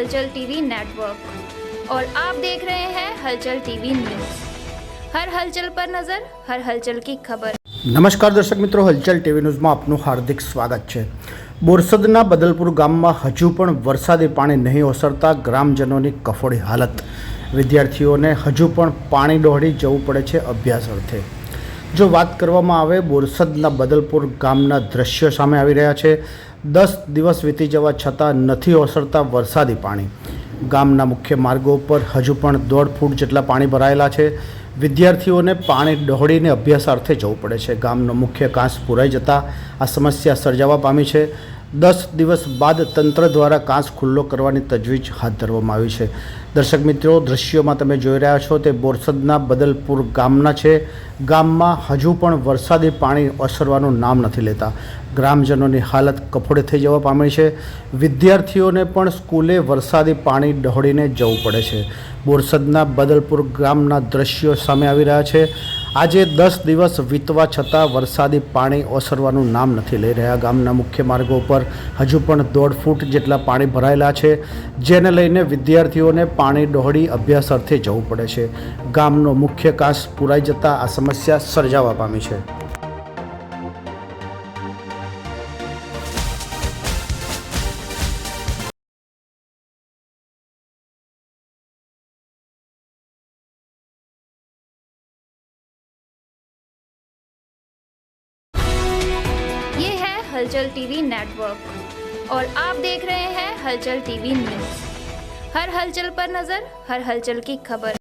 हलचल TV network और आप देख रहे हैं हलचल टीवी न्यूज़। हर हलचल पर नजर, हर हलचल की खबर। नमस्कार दर्शक मित्रों, हलचल टीवी न्यूज़ में आपનું हार्दिक स्वागत છે। બોરસદના બદલપુર ગામમાં હજુ પણ વરસાદી પાણી નહીં ઓસરતા ગ્રામજનોની કફોડી હાલત। વિદ્યાર્થીઓને હજુ પણ પાણી દોડી જવું પડે છે અભ્યાસ અર્થે। જો વાત કરવામાં આવે બોરસદના બદલપુર ગામના દ્રશ્યો સામે આવી રહ્યા છે। 10 દિવસ વીતી જવા છતાં નથી ઓસરતા વરસાદી પાણી। ગામના મુખ્ય માર્ગો પર હજુ પણ 1.5 ફૂટ જેટલા પાણી ભરાયેલા છે। વિદ્યાર્થીઓને પાણી દોડીને અભ્યાસાર્થે જવું પડે છે। ગામનો મુખ્ય કાંસ પુરાઈ જતાં આ સમસ્યા સર્જાવા પામી છે। 10 દિવસ બાદ તંત્ર દ્વારા કાંસ ખુલ્લો કરવાની તજવીજ હાથ ધરવામાં આવી છે। દર્શક મિત્રો, દ્રશ્યોમાં તમે જોઈ રહ્યા છો તે બોરસદના બદલપુર ગામના છે। ગામમાં હજુ પણ વરસાદી પાણી ઓસરવાનું નામ નથી લેતા। ગ્રામજનોની હાલત કફોડી થઈ જવા પામી છે। વિદ્યાર્થીઓને પણ સ્કૂલે વરસાદી પાણી દોડીને જવું પડે છે। બોરસદના બદલપુર ગામના દ્રશ્યો સામે આવી રહ્યા છે। આજે 10 દિવસ વીતવા છતાં વરસાદી પાણી ઓસરવાનું નામ નથી લઈ રહ્યા। ગામના મુખ્ય માર્ગો પર હજુ પણ 1.5 ફૂટ જેટલા પાણી ભરાયેલા છે, જેને લઈને વિદ્યાર્થીઓને પાણી દોડી અભ્યાસ અર્થે જવું પડે છે। ગામનો મુખ્ય કાંસ પુરાઈ જતાં આ સમસ્યા સર્જાવા પામી છે। ये है हलचल टीवी नेटवर्क और आप देख रहे हैं हलचल टीवी न्यूज़। हर हलचल पर नजर, हर हलचल की खबर।